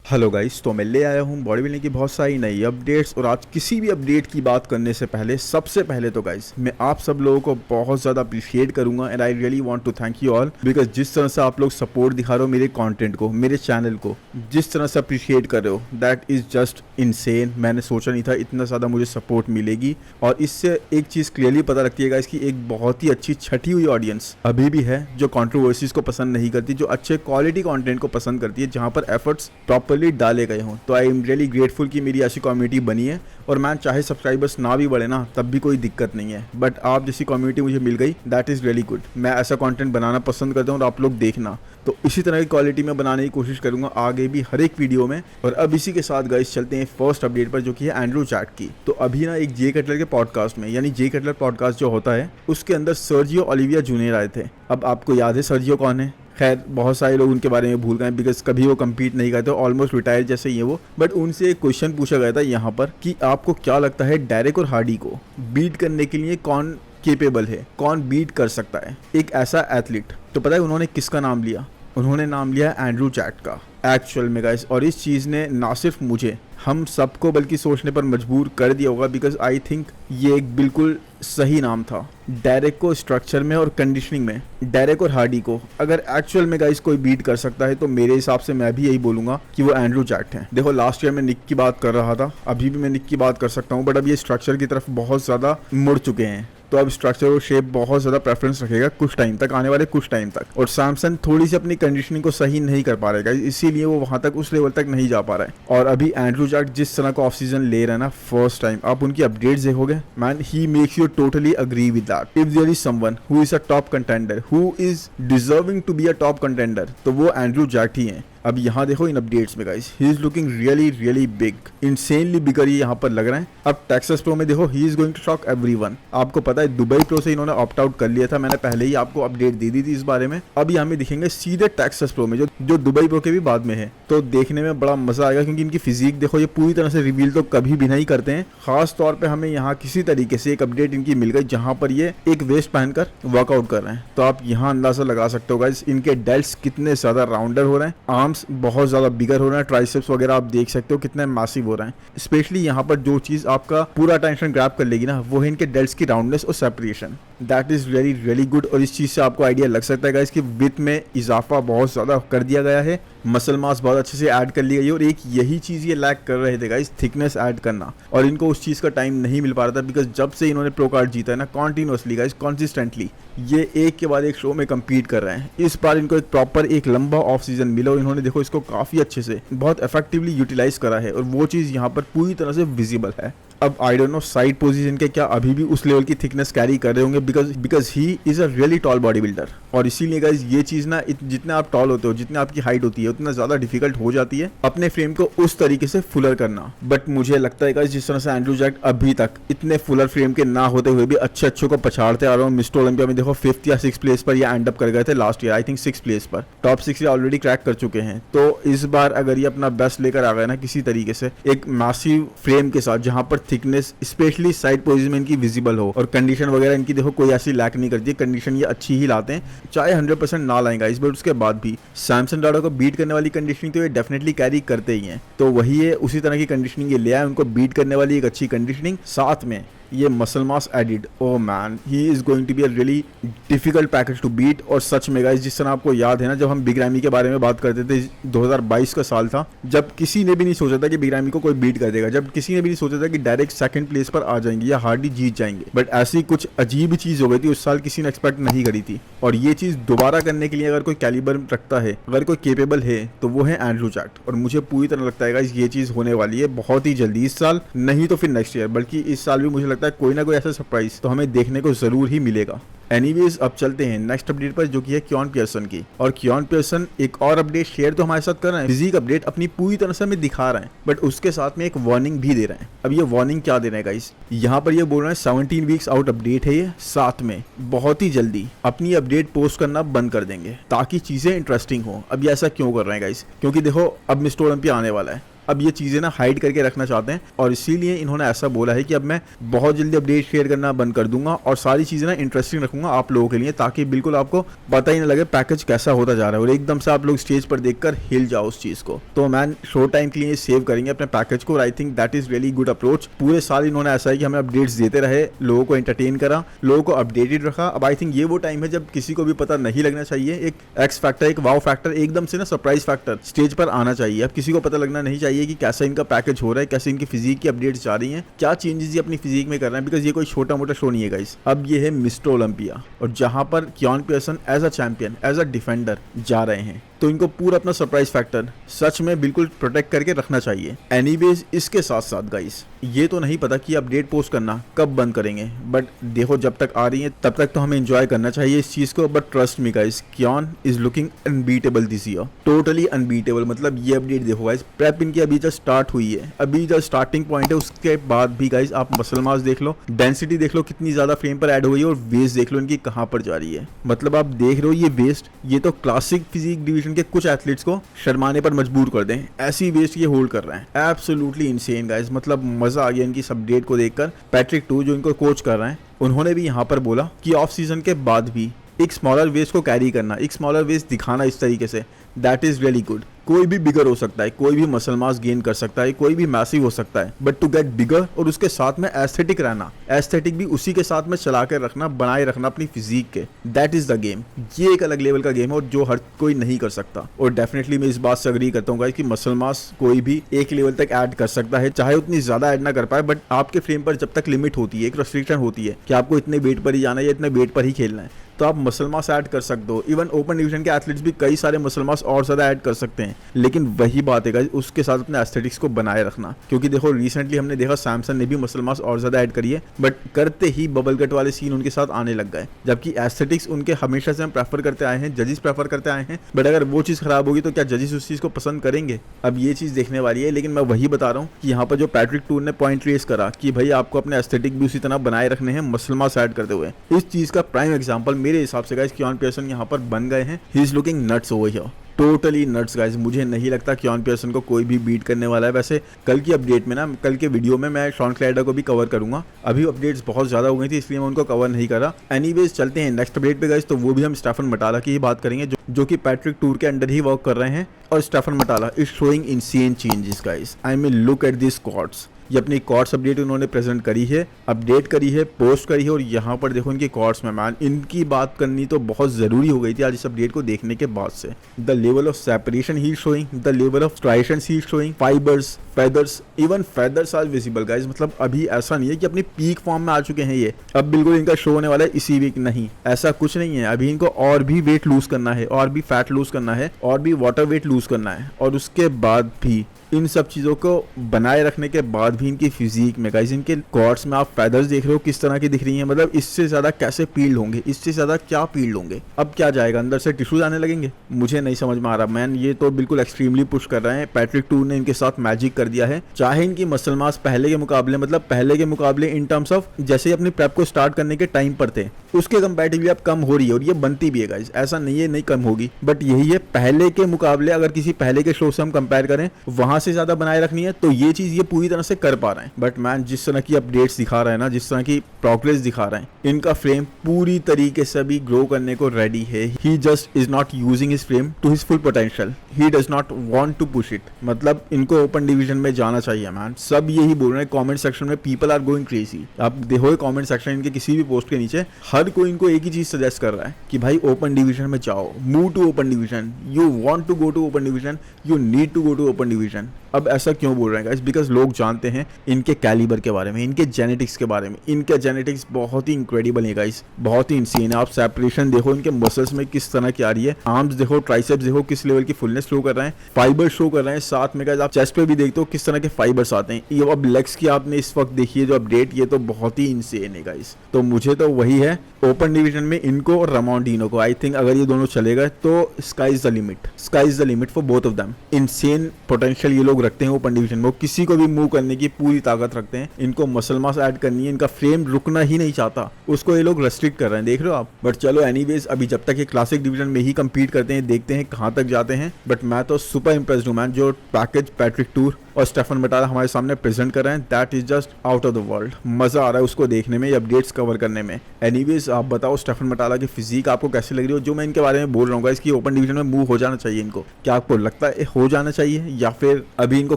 Hello guys, तो मैं ले आया हूँ बॉडी बिल्डिंग की बहुत सारी नई अपडेट्स। और आज किसी भी अपडेट की बात करने से पहले सबसे पहले तो गाइस मैं आप सब लोगों को बहुत ज़्यादा अप्रिशिएट करूंगा and I really want to thank you all, because जिस तरह से आप लोग सपोर्ट दिखा रहे हो मेरे कंटेंट को, मेरे चैनल को, जिस तरह से अप्रिशिएट कर रहे हो, दैट इज़ जस्ट इनसेन। मैंने सोचा नहीं था इतना ज़्यादा मुझे सपोर्ट मिलेगी। और इससे एक चीज़ क्लियरली पता लगती है गाइस कि एक बहुत ही अच्छी छठी हुई ऑडियंस अभी भी है जो कंट्रोवर्सीज को पसंद नहीं करती, जो अच्छे क्वालिटी कंटेंट को पसंद करती है, जहाँ पर एफर्ट्स प्रॉपरली डाले गए हों। तो आई एम रियली ग्रेटफुल कि मेरी ऐसी कम्युनिटी बनी है। और मैन, चाहे सब्सक्राइबर्स ना भी बढ़े ना तब भी कोई दिक्कत नहीं है, बट आप जैसी कम्युनिटी मुझे मिल गई, दैट इज़ रियली गुड। मैं ऐसा कंटेंट बनाना पसंद करता हूँ और आप लोग देखना, तो इसी तरह की क्वालिटी में बनाने की कोशिश करूंगा आगे भी हर एक वीडियो में। और अब इसी के साथ गाइस चलते हैं फर्स्ट अपडेट पर, जो कि है एंड्रू चैट की। तो अभी ना एक जे कटलर के पॉडकास्ट में, यानी जे कटलर पॉडकास्ट जो होता है उसके अंदर सर्जियो ओलिविया जूनियर आए थे। अब आपको याद है सर्जियो कौन है? खैर, बहुत सारे लोग उनके बारे में भूल गए बिकॉज कभी वो कम्पीट नहीं करते, ऑलमोस्ट रिटायर जैसे ही है वो। बट उनसे एक क्वेश्चन पूछा गया था यहाँ पर कि आपको क्या लगता है डेरेक और हार्डी को बीट करने के लिए कौन केपेबल है, कौन बीट कर सकता है एक ऐसा एथलीट? तो पता है उन्होंने किसका नाम लिया? उन्होंने नाम लिया एंड्रू चैट का एक्चुअल में गाइस। और इस चीज़ ने ना सिर्फ मुझे, हम सबको बल्कि सोचने पर मजबूर कर दिया होगा, बिकॉज आई थिंक ये एक बिल्कुल सही नाम था। डेरेक को स्ट्रक्चर में और कंडीशनिंग में, डेरेक और हार्डी को अगर एक्चुअल में गाइस कोई बीट कर सकता है तो मेरे हिसाब से मैं भी यही बोलूंगा कि वो एंड्रू चैट है। देखो, लास्ट ईयर मैं निक की बात कर रहा था, अभी भी मैं निक की बात कर सकता हूँ, बट अब ये स्ट्रक्चर की तरफ बहुत ज़्यादा मुड़ चुके हैं। तो अब स्ट्रक्चर और शेप बहुत ज़्यादा प्रेफरेंस रखेगा कुछ टाइम तक, आने वाले कुछ टाइम तक। और सैमसन थोड़ी सी अपनी कंडीशनिंग को सही नहीं कर पा रहेगा, इसीलिए वो वहाँ तक, उस लेवल तक नहीं जा पा रहा है। और अभी एंड्रू चैट जिस तरह का ऑफ सीजन ले रहा है ना, फर्स्ट टाइम आप उनकी अपडेट्स देखोगे man, he makes you totally agree with that. If there is someone who is a top contender, who is deserving to be a top contender, तो वो एंड्रू चैट ही है। अब यहाँ देखो इन अपडेट्स में guys, he is looking really really big, insanely bigger ये यहाँ पर लग रहा है। अब टेक्सास प्रो में देखो, he is going to shock everyone. आपको पता है दुबई प्रो से इन्होंने ऑप्ट आउट कर लिया था, मैंने पहले ही आपको अपडेट दे दी थी इस बारे में। अब ये हमें दिखेंगे सीधे टेक्सास प्रो में, जो दुबई प्रो के भी बाद में है। तो देखने में बड़ा मजा आएगा, क्योंकि इनकी फिजिक देखो, ये पूरी तरह से रिवील तो कभी भी नहीं करते हैं। खास तौर पर हमें यहाँ किसी तरीके से एक अपडेट इनकी मिल गई जहाँ पर ये एक वेस्ट पहनकर वर्कआउट कर रहे हैं। तो आप यहाँ अंदाजा लगा सकते हो गाइस इनके डेल्ट्स कितने ज्यादा राउंडर हो रहे हैं, आर्म्स बहुत ज्यादा बिगर हो रहा है, ट्राइसेप्स वगैरह आप देख सकते हो कितने मैसिव हो रहे हैं। स्पेशली यहाँ पर जो चीज आपका पूरा अटेंशन ग्रैब कर लेगी ना, वो है इनके डेल्ट्स की राउंडनेस और separation. That is really really good. और इस चीज से आपको आइडिया लग सकता है गाइस कि विड्थ में इजाफा बहुत ज्यादा कर दिया गया है, मसल मास बहुत अच्छे से ऐड कर ली गई है। और एक यही चीज ये लैक कर रहे थे गाइस, थिकनेस ऐड करना, और इनको उस चीज का टाइम नहीं मिल पा रहा था, बिकॉज जब से इन्होंने प्रो कार्ड जीता है ना, कॉन्टिन्यूसली गाइस, कंसिस्टेंटली ये एक के बाद एक शो में कम्पीट कर रहे हैं। इस बार इनको एक प्रॉपर एक लंबा ऑफ सीजन मिला और इन्होंने देखो इसको काफी अच्छे से, बहुत इफेक्टिवली यूटिलाइज करा है, और वो चीज यहाँ पर पूरी तरह से विजिबल है। अब आई डोंट नो साइड पोजीशन के क्या अभी भी उस लेवल की थिकनेस कैरी कर रहे होंगे, because he is a really tall bodybuilder. और इसीलिए गाइस ये चीज ना, जितने आप टॉल होते हो, जितने आपकी हाइट होती है, उतना ज्यादा डिफिकल्ट हो जाती है अपने फ्रेम को उस तरीके से फुलर करना। बट मुझे लगता है गाइस जिस तरह से एंड्रू चैट अभी तक इतने फुलर फ्रेम के ना होते हुए भी अच्छे को पछाड़ते आ रहे हो। मिस्टर ओलंपिया में देखो 5th या 6th प्लेस पर ये एंड अप कर गए थे last year, I think 6th place पर। टॉप 6 ये ऑलरेडी क्रैक कर चुके हैं। तो इस बार अगर ये अपना बेस्ट लेकर आ गए ना किसी तरीके से, एक मैसिव फ्रेम के साथ, जहां पर थिकनेस स्पेशली साइड पोजीशन में इनकी विजिबल हो, और कंडीशन वगैरह इनकी देखो कोई ऐसी लैक नहीं करती है, कंडीशन ये अच्छी ही लाते हैं, चाहे 100% ना लाएंगा इस बार, उसके बाद भी सैमसन डाडो को बीट करने वाली कंडीशनिंग तो ये डेफिनेटली कैरी करते ही हैं। तो वही है, उसी तरह की कंडीशनिंग ये ले आए, उनको बीट करने वाली एक अच्छी कंडीशनिंग, साथ में ये muscle mass added. Oh man, he is going to be a really difficult package to beat. और सच में गाइस, जिस तरह आपको याद है ना, जब हम बिग रैमी के बारे में बात करते थे, 2022 का साल था, जब किसी ने भी नहीं सोचा था कि बिग रैमी को कोई बीट कर देगा, जब किसी ने भी नहीं सोचा था कि डायरेक्ट 2nd प्लेस पर आ जाएंगे या हार्डी जीत जाएंगे। बट ऐसी कुछ अजीब चीज हो गई थी उस साल, किसी ने एक्सपेक्ट नहीं करी थी। और ये चीज दोबारा करने के लिए अगर कोई कैलिबर रखता है, अगर कोई केपेबल है, तो वो है एंड्रू चैट। और मुझे पूरी तरह लगता है गाइस ये चीज होने वाली है बहुत ही जल्दी, इस साल नहीं तो फिर नेक्स्ट ईयर, बल्कि इस साल भी मुझे लगता है कोई ना कोई ऐसा सरप्राइज तो हमें देखने को जरूर ही मिलेगा। एनीवेज, अब चलते हैं नेक्स्ट अपडेट पर, जो कि है क्योन पियर्सन की। और क्योन पियर्सन एक और अपडेट शेयर तो हमारे साथ कर रहे हैं, फिजिक अपडेट अपनी पूरी तरह से हमें दिखा रहे हैं, बट उसके साथ में एक वार्निंग भी दे रहे हैं। अब ये वार्निंग क्या दे रहे हैं गाइस, यहाँ पर ये बोल रहे हैं 17 वीक्स आउट अपडेट है ये, साथ में बहुत ही जल्दी अपनी अपडेट पोस्ट करना बंद कर देंगे ताकि चीजें इंटरेस्टिंग हो। अब ये ऐसा क्यों कर रहे हैं गाइस, क्योंकि देखो अब मिस्टर ओलंपिया आने वाला है, अब ये चीजें ना हाइड करके रखना चाहते हैं और इसीलिए इन्होंने ऐसा बोला है कि अब मैं बहुत जल्दी अपडेट शेयर करना बंद कर दूंगा और सारी चीजें ना इंटरेस्टिंग रखूंगा आप लोगों के लिए, ताकि बिल्कुल आपको पता ही ना लगे पैकेज कैसा होता जा रहा है और एकदम से आप लोग स्टेज पर देखकर हिल जाओ उस चीज को। तो मैन शॉर्ट टाइम के लिए सेव करेंगे अपने पैकेज को और I think that is really good approach. पूरे साल इन्होंने ऐसा है कि हमें अपडेट्स देते रहे, लोगों को एंटरटेन करा, लोगों को अपडेटेड रखा। अब आई थिंक ये वो टाइम है जब किसी को भी पता नहीं लगना चाहिए, एक एक्स फैक्टर, एक वाव फैक्टर, एकदम से ना सरप्राइज फैक्टर स्टेज पर आना चाहिए। अब किसी को पता लगना नहीं चाहिए कि कैसा इनका पैकेज हो रहा है, कैसे इनकी फिजिक की अपडेट्स जा रही हैं, क्या चेंजेस ये अपनी फिजिक में कर रहे हैं, बिकॉज ये कोई छोटा मोटा शो नहीं है गाइस। अब ये है मिस्टर ओलंपिया और जहां पर Keone Pearson as a champion, as a defender जा रहे हैं, तो इनको पूरा अपना सरप्राइज फैक्टर सच में बिल्कुल प्रोटेक्ट करके रखना चाहिए। एनीवेज इसके साथ साथ गाइस ये तो नहीं पता कि अपडेट पोस्ट करना कब बंद करेंगे, बट देखो जब तक आ रही है तब तक तो हमें एंजॉय करना चाहिए इस चीज को। But trust me guys, Keone is looking unbeatable this year, totally unbeatable. मतलब ये अपडेट देखो गाइस, प्रेप इनकी अभी जस्ट स्टार्ट हुई है, अभी जस्ट स्टार्टिंग पॉइंट है, उसके बाद भी गाइस आप मसल मास देख लो, डेंसिटी देख लो कितनी ज्यादा फ्रेम पर ऐड हो गई है और वेस्ट देख लो इनकी कहां पर जा रही है। मतलब आप देख रहे हो ये वेस्ट, ये तो क्लासिक फिजिक डिवीजन के कुछ एथलीट्स को शर्माने पर मजबूर कर दें, ऐसी वेस्ट ये होल्ड कर रहे हैं। एब्सोल्युटली इनसेन गाइस, मतलब मजा आ गया इनकी इस अपडेट को देखकर। पैट्रिक टू जो इनको कोच कर रहे हैं, उन्होंने भी यहाँ पर बोला कि ऑफ सीजन के बाद भी एक स्मॉलर वेस्ट को कैरी करना, एक स्मॉलर वेस्ट दिखाना इस तरीके से, दैट इज रियली गुड। कोई भी बिगर हो सकता है, कोई भी मसल मास गेन कर सकता है, कोई भी मैसिव हो सकता है, बट टू गेट बिगर और उसके साथ में एस्थेटिक रहना, एस्थेटिक भी उसी के साथ में चला कर रखना, बनाए रखना अपनी फिजिक के, दैट इज द गेम। ये एक अलग लेवल का गेम है और जो हर कोई नहीं कर सकता। और डेफिनेटली मैं इस बात से अग्री करता हूँ कि मसल मास कोई भी एक लेवल तक ऐड कर सकता है, चाहे उतनी ज्यादा ऐड ना कर पाए, बट आपके फ्रेम पर जब तक लिमिट होती है, एक रेस्ट्रिक्शन होती है कि आपको इतने वेट पर ही जाना है या इतने वेट पर ही खेलना है, तो आप मसल मास ऐड कर सकते हो। इवन ओपन डिवीजन के एथलीट्स भी कई सारे मसल मास और ज्यादा ऐड कर सकते हैं, लेकिन वही बात है गाइस, उसके साथ अपने एस्थेटिक्स को बनाए रखना। क्योंकि देखो रिसेंटली हमने देखा सैमसन ने भी मसल मास और ज्यादा ऐड करी है, बट करते ही बबल कट वाले सीन उनके साथ आने लग गए, जबकि एस्थेटिक्स उनके हमेशा से हम प्रेफर करते आए हैं, जजेस प्रेफर करते आए हैं। बट अगर वो चीज खराब होगी तो क्या जजेस उस चीज को पसंद करेंगे? अब ये चीज देखने वाली है। लेकिन मैं वही बता रहा हूँ कि यहाँ पर जो पैट्रिक टूर ने पॉइंट रेस करा कि भाई आपको अपने एस्थेटिक भी उसी तरह बनाए रखने हैं मसल मास ऐड करते हुए, इस चीज का प्राइम एग्जाम्पल मेरे हिसाब से गाइस कियान पियर्सन यहाँ पर बन गए हैं। ही is looking nuts over here, totally nuts guys. मुझे नहीं लगता कियान पियर्सन को कोई भी बीट करने वाला है। वैसे कल की अपडेट में ना, कल के वीडियो में मैं शॉन क्लाइडर को भी कवर करूंगा। अभी अपडेट्स बहुत ज्यादा हो गई थी इसलिए मैं उनको कवर नहीं करा। एनीवेज चलते हैं नेक्स्ट अपडेट पे गाइस, तो वो भी हम स्टेफन मटाला की ही बात करेंगे, जो कि पैट्रिक टूर के अंडर ही वर्क कर रहे हैं। और Stefan Matala is showing insane changes guys. I mean look at this quads. ये अपनी कॉर्ड्स अपडेट उन्होंने प्रेजेंट करी है, अपडेट करी है, पोस्ट करी है, और यहाँ पर देखो इनकी कॉर्ड्स में मैन, इनकी बात करनी तो बहुत जरूरी हो गई थी आज इस अपडेट को देखने के बाद से। The level of separation he showing, the level of striations he showing, fibres, feathers, even feathers are visible guys. मतलब अभी ऐसा नहीं है कि अपनी पीक फॉर्म में आ चुके हैं ये, अब बिल्कुल इनका शो होने वाला है इसी वीक, नहीं, ऐसा कुछ नहीं है। अभी इनको और भी वेट लूज करना है, और भी फैट लूज करना है, और भी वाटर वेट लूज करना है, और उसके बाद भी इन सब चीजों को बनाए रखने के बाद भी इनकी फिजिक में गाइस, इनके कॉर्ड्स में आप फेदर्स देख रहे हो किस तरह की दिख रही हैं। मतलब इससे ज्यादा कैसे पील्ड होंगे, इससे ज्यादा क्या पील्ड होंगे? अब क्या जाएगा, अंदर से टिश्यूज आने लगेंगे? मुझे नहीं समझ में आ रहा मैन। ये तो बिल्कुल एक्सट्रीमली पुश कर रहे हैं। पैट्रिक टूर ने इनके साथ मैजिक कर दिया है। चाहे इनकी मसल मास पहले के मुकाबले, मतलब पहले के मुकाबले इन टर्म्स ऑफ जैसे अपनी प्रेप को स्टार्ट करने के टाइम पर थे, उसके कंपैरेटिवली अब कम हो रही है, और ये बनती भी है गाइस, ऐसा नहीं है नहीं कम होगी, बट यही है पहले के मुकाबले अगर किसी पहले के शो से हम कंपेयर करें, वहां से ज्यादा बनाए रखनी है, तो ये चीज ये पूरी तरह से कर पा रहे हैं। बट मैन जिस तरह की अपडेट्स दिखा रहे हैं ना, जिस तरह की प्रोग्रेस दिखा रहे हैं, इनका फ्रेम पूरी तरीके से अभी ग्रो करने को रेडी है। He just is not using his frame to his full potential, he does not want to push it. मतलब इनको ओपन डिवीजन में जाना चाहिए मैन, सब यही बोल रहे हैं कमेंट सेक्शन में। People are going crazy. आप देखो कमेंट सेक्शन इनके किसी भी पोस्ट के नीचे हर कोई इनको एक ही चीज सजेस्ट कर रहा है कि भाई ओपन डिवीजन में जाओ, move to open division, you want to go to open division, you need to go to open division. अब ऐसा क्यों बोल रहे हैं गाइस? बिकॉज लोग जानते हैं इनके कैलिबर के बारे में, इनके जेनेटिक्स के बारे में। इनके जेनेटिक्स बहुत ही इंक्रेडिबल है गाइस, बहुत ही इंसेन है। आप सेपरेशन देखो इनके मसल्स में किस तरह की आ रही है, आर्म्स देखो, ट्राइसेप्स देखो किस लेवल की फुलनेस शो कर रहे हैं, फाइबर शो कर रहे हैं साथ में गाइस। आप चेस्ट पे भी देखते हो किस तरह के फाइबर्स आते हैं। ये अब लेग्स की आपने इस वक्त देखी है जो अपडेट, ये तो बहुत ही इंसेन है गाइस। तो मुझे तो वही है ओपन डिवीजन में इनको और रामोंडिनो को, आई थिंक अगर ये दोनों चले गए तो sky is the limit, sky is the limit for both of them. Insane potential ये लोग रखते हैं ओपन डिवीजन में, किसी को भी मूव करने की पूरी ताकत रखते हैं। इनको मसल मास ऐड करनी है, इनका फ्रेम रुकना ही नहीं चाहता, उसको ये लोग रेस्ट्रिक्ट कर रहे हैं, देख रहे हो आप। बट चलो एनीवेज, अभी जब तक ये क्लासिक डिवीजन में ही कंपीट करते हैं, देखते हैं कहां तक जाते हैं। बट मैं तो सुपर इंप्रेस्ड हूं मैन, जो पैकेज पैट्रिक टूर और स्टेफन मटाला हमारे सामने प्रेजेंट कर रहे हैं, that is just out of the world. मजा आ रहा है उसको देखने में, ये अपडेट्स कवर करने में। एनीवेज आप बताओ स्टेफन मटाला की फिजिक आपको कैसी लग रही हो? जो मैं इनके बारे में बोल रहा हूँ इसकी ओपन डिवीजन में मूव हो जाना चाहिए इनको, क्या आपको लगता है हो जाना चाहिए या फिर अभी इनको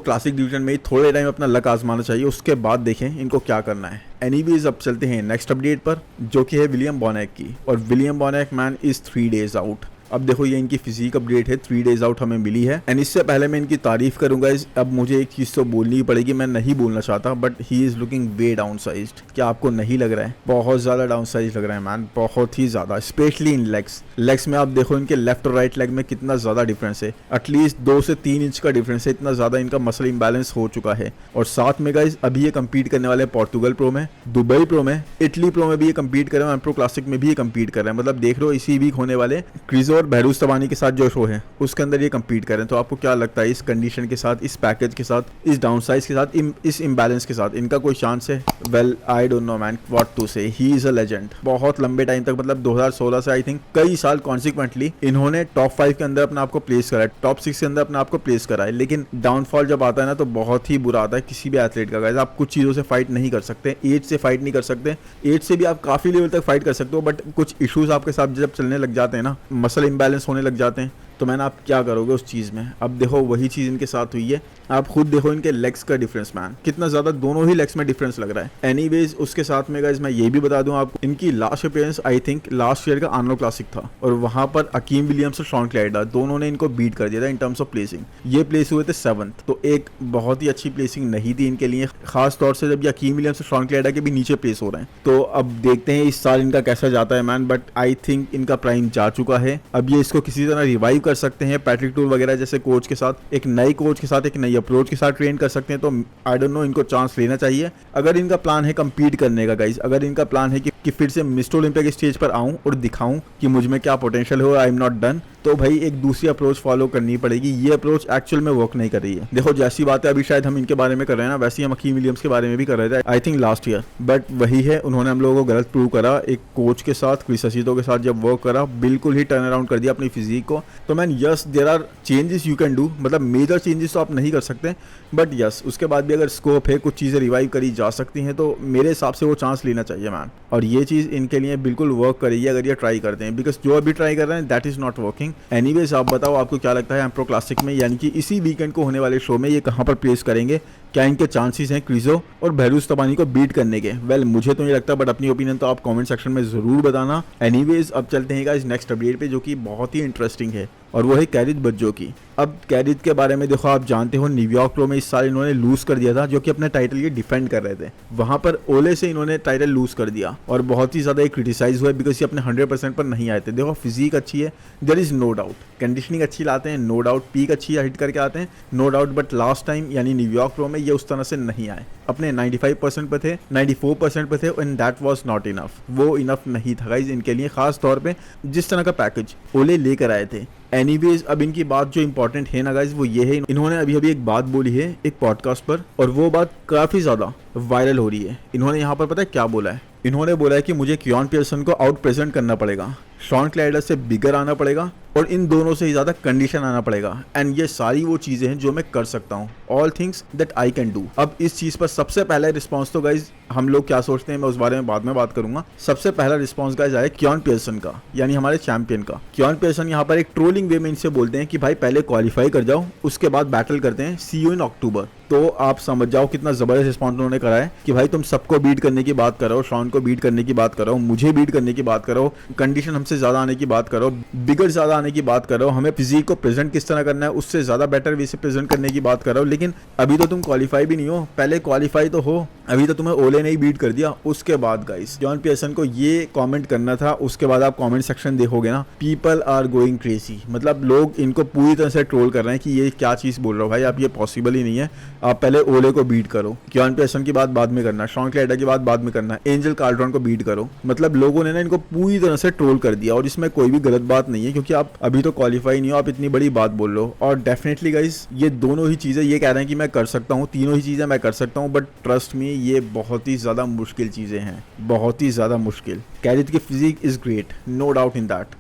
क्लासिक डिवीजन में ही थोड़े टाइम अपना लक आजमाना चाहिए, उसके बाद देखें इनको क्या करना है? एनीवेज अब चलते हैं नेक्स्ट अपडेट पर, जो कि है विलियम बोनेक की। और विलियम बोनेक मैन इज 3 days आउट। अब देखो ये इनकी फिजिक अपडेट है, 3 days आउट हमें मिली है। एंड इससे पहले मैं इनकी तारीफ करूंगा, अब मुझे एक चीज तो बोलनी ही पड़ेगी, मैं नहीं बोलना चाहता, but he is looking way down sized. क्या आपको नहीं लग रहा है? बहुत ज्यादा डाउन साइज लग रहा है मैन, बहुत ही ज्यादा, स्पेशली इन लेग्स में। आप देखो इनके लेफ्ट और राइट लेग में कितना ज्यादा डिफरेंस है, एटलीस्ट 2 से 3 इंच का डिफरेंस है, इतना ज्यादा इनका मसल इम्बैलेंस हो चुका है। और साथ में गाइज अभी ये कम्पीट करने वाले पोर्तुगल प्रो में, दुबई प्रो में, इटली प्रो में भी ये कम्पीट कर रहे हैं, प्रो क्लासिक में भी ये कम्पीट कर रहे हैं। मतलब देख लो इसी वीक होने वाले क्रिजो और बहरूस्तवानी के साथ जो शो है उसके अंदर ये कम्पीट करें। तो आपको क्या लगता है इस कंडीशन के साथ, इस पैकेज के साथ, इस डाउन साइज के साथ, इस इम्बैलेंस के साथ इनका कोई चांस है? Well I don't know man what to say, he is a legend. बहुत लंबे टाइम तक, मतलब 2016 से आई थिंक कई साल कॉन्सिक्वेंटली इन्होंने टॉप 5 के अंदर अपने आप को प्लेस करा है, टॉप 6 के अंदर अपने आप को प्लेस करा है। लेकिन डाउनफॉल जब आता है ना तो बहुत ही बुरा आता है किसी भी एथलीट का। गाइस आप कुछ चीजों से फाइट नहीं कर सकते, एज से फाइट नहीं कर सकते, एज से भी आप काफी लेवल तक फाइट कर सकते हो, बट कुछ इश्यूज आपके साथ जब चलने लग जाते हैं ना, मसल इम्बैलेंस होने लग जाते हैं, तो मैंने आप क्या करोगे उस चीज़ में? अब देखो वही चीज़ इनके साथ हुई है। आप खुद देखो इनके लेग्स का डिफरेंस मैन, कितना ज़्यादा दोनों ही लेग्स में डिफरेंस लग रहा है। एनीवेज उसके साथ में गाइस मैं ये भी बता दूं आपको, इनकी last appearance I think last year का आर्नो क्लासिक था और वहाँ पर अकीम विलियम्स और शॉन क्लाइडा दोनों ने इनको बीट कर दिया था इन टर्म्स ऑफ प्लेसिंग। ये प्लेस हुए थे 7th, तो एक बहुत ही अच्छी प्लेसिंग नहीं थी इनके लिए, खास तौर से जब ये अकीम विलियम्स और शॉन क्लाइडा के भी नीचे प्लेस हो रहे हैं। तो अब देखते हैं इस साल इनका कैसा जाता है मैन, बट आई थिंक इनका प्राइम जा चुका है। अब ये इसको किसी तरह रिवाइव कर सकते हैं, पैट्रिक टूल वगैरह जैसे कोच के साथ, एक नए कोच के साथ, एक नई अप्रोच के साथ ट्रेन कर सकते हैं। तो आई डोंट नो, इनको चांस लेना चाहिए अगर इनका प्लान है कम्पीट करने का गाइज। अगर इनका प्लान है कि फिर से मिस्टर ओलंपिया के स्टेज पर आऊं और दिखाऊं कि मुझ में क्या पोटेंशियल हो, आई एम नॉट डन, तो भाई एक दूसरी अप्रोच फॉलो करनी पड़ेगी। ये अप्रोच एक्चुअल में वर्क नहीं कर रही है। देखो जैसी बातें अभी शायद हम इनके बारे में कर रहे हैं ना, वैसे ही हम अकीम विलियम्स के बारे में भी कर रहे थे I think last year, but वही है, उन्होंने हम लोगों को गलत प्रूव करा। एक कोच के साथ, क्रिस असीतो के साथ जब वर्क करा, बिल्कुल ही टर्न अराउंड कर दिया अपनी फिजिक को। तो man yes there are changes you can do, मतलब मेजर चेंजेस तो आप नहीं कर सकते, बट यस उसके बाद भी अगर स्कोप है, कुछ चीज़ें रिवाइव करी जा सकती हैं, तो मेरे हिसाब से वो चांस लेना चाहिए मैन। और ये चीज़ इनके लिए बिल्कुल वर्क करेगी अगर ये ट्राई करते हैं, बिकॉज जो अभी ट्राई कर रहे हैं that is not working. Anyways आप बताओ आपको क्या लगता है प्रो क्लासिक में, यानी कि इसी वीकेंड को होने वाले शो में ये कहाँ पर प्लेस करेंगे? क्या इनके चांसेस हैं क्रिजो और बहरूस्तवानी को बीट करने के? वेल मुझे तो नहीं लगता, बट अपनी ओपिनियन तो आप कमेंट सेक्शन में ज़रूर बताना। एनीवेज अब चलते हैं गाइस नेक्स्ट अपडेट पे, जो कि बहुत ही इंटरेस्टिंग है, और वो है कैरित बज्जो की। अब कैरित के बारे में देखो, आप जानते हो न्यूयॉर्क प्रो में इस साल इन्होंने लूज कर दिया था, जो कि अपने टाइटल ये डिफेंड कर रहे थे। वहां पर ओले से इन्होंने टाइटल लूज कर दिया और बहुत ही ज़्यादा क्रिटिसाइज हुआ बिकॉज ये अपने 100% पर नहीं आए थे। देखो फिजिक अच्छी है, there is no doubt, conditioning अच्छी लाते हैं नो डाउट, पीक अच्छी हिट करके आते हैं no doubt, but last time यानी न्यूयॉर्क प्रो में ये उस तरह से नहीं आए। अपने 95% पे थे, 94% पे थे, and that was not enough. वो इनफ नहीं था गाइज इनके लिए, खास तौर पे जिस तरह का पैकेज ओले लेकर आए थे। एनीवेज अब इनकी बात जो इंपॉर्टेंट है ना गाइज, वो ये है, इन्होंने अभी एक बात बोली है एक पॉडकास्ट पर, और वो बात काफी ज्यादा वायरल हो रही है। इन्होंने यहाँ पर पता है क्या बोला है? इन्होंने बोला है कि मुझे कियोन पियर्सन को आउट प्रेजेंट करना पड़ेगा, शॉन क्लाइडर से बिगर आना पड़ेगा, और इन दोनों से ही ज्यादा कंडीशन आना पड़ेगा। एंड ये सारी वो चीजें हैं जो मैं कर सकता हूँ, all things that I can do. अब इस चीज पर सबसे पहला रिस्पॉन्स तो गाइज हम लोग क्या सोचते हैं, मैं उस बारे में बाद में बात करूंगा। सबसे पहला रिस्पॉन्स गाइज आया कियोन पियर्सन का, यानी हमारे चैंपियन का। कियोन पियर्सन यहाँ पर एक ट्रोलिंग वे में इनसे बोलते हैं कि भाई पहले क्वालिफाई कर जाओ, उसके बाद बैटल करते हैं, सी यू इन अक्टूबर। तो आप समझ जाओ कितना जबरदस्त रिस्पॉन्स उन्होंने करा है कि भाई तुम सबको बीट करने की बात करो, शॉन को बीट करने की बात करो, मुझे बीट करने की बात करो, कंडीशन हमसे ज्यादा आने की बात करो, बिगर ज्यादा आने की बात करो, हमें फिजिक को प्रेजेंट किस तरह करना है उससे ज्यादा बेटर वे से प्रेजेंट करने की बात करो। लेकिन अभी तो तुम क्वालिफाई भी नहीं हो, पहले क्वालिफाई तो हो। अभी तो तुम्हें ओले ने ही बीट कर दिया। उसके बाद गाइस कियोन पियर्सन को ये कमेंट करना था, उसके बाद आप कमेंट सेक्शन देखोगे ना, पीपल आर गोइंग क्रेजी, मतलब लोग इनको पूरी तरह से ट्रोल कर रहे हैं कि ये क्या चीज बोल रहे हो भाई, आप ये पॉसिबल ही नहीं है, आप पहले ओले को बीट करो, कियोन पियर्सन की बात बाद में करना, शॉन क्लाइडर की बात बाद में करना, एंजल कार्ल्टन को बीट करो। मतलब लोगों ने ना इनको पूरी तरह से ट्रोल कर दिया, और इसमें कोई भी गलत बात नहीं है, क्योंकि आप अभी तो क्वालिफाई नहीं हो, आप इतनी बड़ी बात बोल रहे हो। और डेफिनेटली गाइस ये दोनों ही चीजें ये कह रहे हैं कि मैं कर सकता हूँ, तीनों ही चीजें मैं कर सकता हूँ, बट ट्रस्ट मी ये बहुत ही ज्यादा मुश्किल चीजें हैं, बहुत ही ज्यादा मुश्किल। कैरित की physique is great, no doubt in that,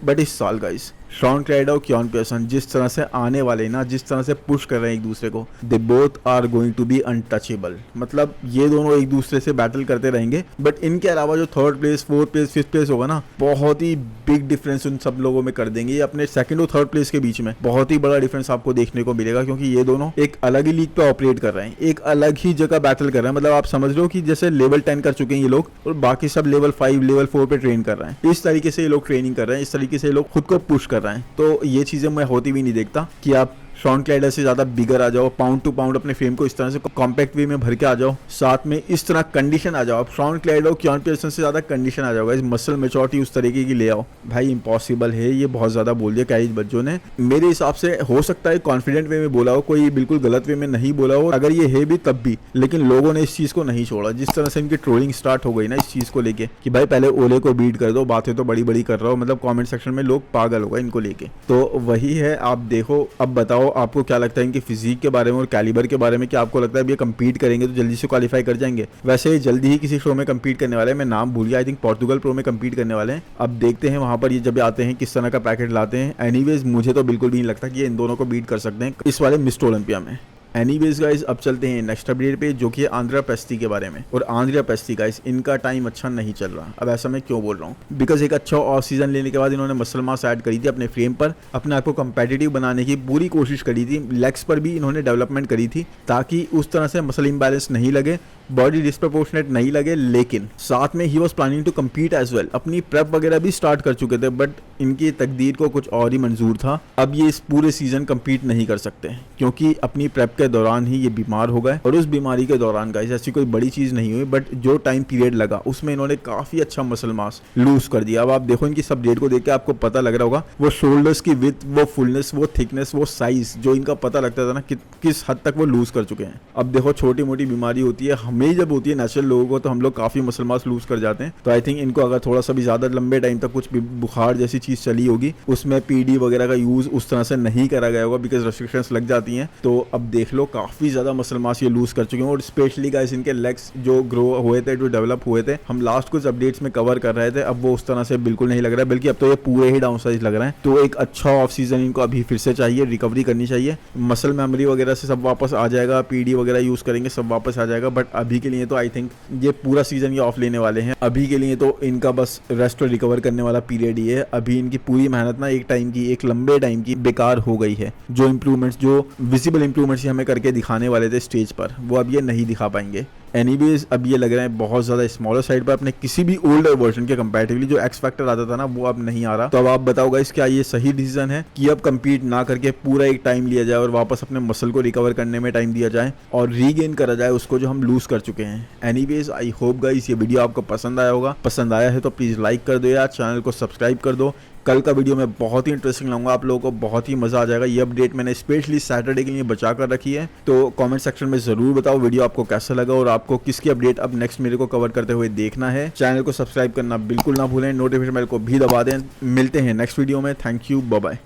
but इस साल guys Shaun Clarida, Keone Pearson जिस तरह से आने वाले ना, जिस तरह से पुश कर रहे हैं एक दूसरे को, they both are going to be untouchable. मतलब ये दोनों एक दूसरे से बैटल करते रहेंगे, बट इनके अलावा जो third place, fourth place, fifth place होगा ना, बहुत ही बिग डिफरेंस उन सब लोगों में कर देंगे। ये अपने सेकंड और थर्ड प्लेस के बीच में बहुत ही बड़ा डिफरेंस आपको देखने को मिलेगा, क्योंकि ये दोनों एक अलग ही लीग पे ऑपरेट कर रहे हैं, एक अलग ही जगह बैटल कर रहे हैं। मतलब आप समझ लो कि जैसे लेवल 10 कर चुके हैं ये लोग और बाकी सब लेवल 5, लेवल 4 पे ट्रेन कर रहे हैं। इस तरीके से ये लोग ट्रेनिंग कर रहे हैं, इस तरीके से ये लोग खुद को पुश कर रहे हैं। तो ये चीजें मैं होती भी नहीं देखता कि आप शॉन क्लाइडर से ज्यादा बिगर आ जाओ, पाउंड टू पाउंड अपने फ्रेम को इस तरह से कॉम्पैक्ट वे में भर के आ जाओ, साथ में इस तरह कंडीशन आ जाओ। आप शॉन क्लाइडर, कियान पियर्सन से ज्यादा कंडीशन आ जाओगा, इस मसल मेच्योरिटी उस तरीके की ले आओ, भाई इम्पॉसिबल है। ये बहुत ज्यादा बोल दिया कैरिज बच्चों ने। मेरे हिसाब से हो सकता है कॉन्फिडेंट वे में बोला हो, कोई बिल्कुल गलत वे में नहीं बोला हो, अगर ये है भी तब भी, लेकिन लोगों ने इस चीज को नहीं छोड़ा। जिस तरह से इनकी ट्रोलिंग स्टार्ट हो गई ना इस चीज को लेके कि भाई पहले ओले को बीट कर दो, बातें तो बड़ी बड़ी कर रहा हो, मतलब कॉमेंट सेक्शन में लोग पागल होगा इनको लेके। तो वही है, आप देखो। अब बताओ आपको क्या लगता है इनकी फिजिक के बारे में और कैलिबर के बारे में? क्या आपको लगता है ये कंपीट करेंगे तो जल्दी से क्वालिफाई कर जाएंगे? वैसे जल्दी ही किसी शो में कंपीट करने वाले हैं, मैं नाम भूल गया, आई थिंक पोर्टुगल प्रो में कंपीट करने वाले हैं। अब देखते हैं वहां पर ये जब आते हैं किस तरह का पैकेट लाते हैं। एनीवेज मुझे तो बिल्कुल भी नहीं लगता कि ये इन दोनों को बीट कर सकते हैं इस वाले मिस्टर ओलंपिया में। एनीवेज गाइस, अब चलते हैं नेक्स्ट अपडेट पे, जो कि आंद्रा पेस्टी के बारे में। और आंद्रा पेस्टी गाइस, इनका टाइम अच्छा नहीं चल रहा। अब ऐसा मैं क्यों बोल रहा हूँ? बिकॉज एक अच्छा ऑफ सीजन लेने के बाद इन्होंने मसल मास ऐड करी थी अपने फ्रेम पर, अपने आप को कंपेटिटिव बनाने की पूरी कोशिश करी थी। लेग्स पर भी इन्होंने डेवलपमेंट करी थी ताकि उस तरह से मसल इम्बैलेंस नहीं लगे, बॉडी डिस्प्रपोर्शनेट नहीं लगे। लेकिन साथ में ही was planning to compete as well, अपनी प्रेप वगैरह भी स्टार्ट कर चुके थे, बट इनकी तकदीर को कुछ और ही मंजूर था। अब ये इस पूरे सीजन कम्पीट नहीं कर सकते क्योंकि अपनी प्रेप के दौरान ही ये बीमार हो गए। और उस बीमारी के दौरान गाइस ऐसी कोई बड़ी चीज नहीं हुई, बट जो टाइम पीरियड लगा उसमें इन्होंने काफी अच्छा मसल मास लूज कर दिया। अब आप देखो इनकी सब डेट को देख के आपको पता लग रहा होगा, वो शोल्डर्स की विड्थ, वो फुलनेस, वो थिकनेस, वो साइज जो इनका पता लगता था ना किस हद तक वो लूज कर चुके हैं। अब देखो छोटी मोटी बीमारी होती है, हमें जब होती है नेचुरल लोगों को तो हम लोग काफी मसल मास लूज कर जाते हैं। तो आई थिंक इनको अगर थोड़ा सा भी ज्यादा लंबे टाइम तक कुछ बुखार जैसी चीज चली होगी, उसमें पीडी वगैरह का यूज उस तरह से नहीं करा गया होगा बिकॉज रेस्ट्रिक्शंस लग जाती हैं। तो अब देख लो काफी ज्यादा मसल मास ये लूज कर चुके हैं। और स्पेशली गाइस इनके लेग्स जो ग्रो हुए थे, जो डेवलप हुए थे, हम लास्ट कुछ अपडेट्स में कवर कर रहे थे, अब वो उस तरह से बिल्कुल नहीं लग रहा है, बल्कि अब तो ये पूरे ही डाउन साइज लग रहे हैं। तो एक अच्छा ऑफ सीजन इनको अभी फिर से चाहिए, रिकवरी करनी चाहिए, मसल मेमोरी वगैरह से सब वापस आ जाएगा, पीडी वगैरह यूज करेंगे सब वापस आ जाएगा। बट अभी के लिए तो आई थिंक ये पूरा सीजन ये ऑफ लेने वाले हैं। अभी के लिए तो इनका बस रेस्ट और रिकवर करने वाला पीरियड ही है। अभी इनकी पूरी मेहनत ना एक टाइम की, एक लंबे टाइम की बेकार हो गई है। जो इंप्रूवमेंट्स, जो विजिबल इंप्रूवमेंट्स हमें करके दिखाने वाले थे स्टेज पर, वो अब ये नहीं दिखा पाएंगे। एनीवेज अब ये लग रहा है बहुत ज्यादा स्मॉलर साइड पर अपने किसी भी ओल्डर वर्जन के कंपैरेटिवली। जो एक्स फैक्टर आता था ना वो अब नहीं आ रहा। तो अब आप बताओ गाइस, क्या ये सही डिसीजन है कि अब कंपीट ना करके पूरा एक टाइम लिया जाए और वापस अपने मसल को रिकवर करने में टाइम दिया जाए और रीगेन करा जाए उसको जो हम लूज कर चुके हैं? एनीवेज आई होप गाइस ये वीडियो आपको पसंद आया होगा। पसंद आया है तो प्लीज लाइक कर दो यार, चैनल को सब्सक्राइब कर दो। कल का वीडियो मैं बहुत ही इंटरेस्टिंग लाऊंगा, आप लोगों को बहुत ही मजा आ जाएगा। ये अपडेट मैंने स्पेशली सैटरडे के लिए बचा कर रखी है। तो कमेंट सेक्शन में जरूर बताओ वीडियो आपको कैसा लगा और आपको किसकी अपडेट अब नेक्स्ट मेरे को कवर करते हुए देखना है। चैनल को सब्सक्राइब करना बिल्कुल ना भूलें, नोटिफिकेशन बेल को भी दबा दें। मिलते हैं नेक्स्ट वीडियो में। Thank you, bye bye.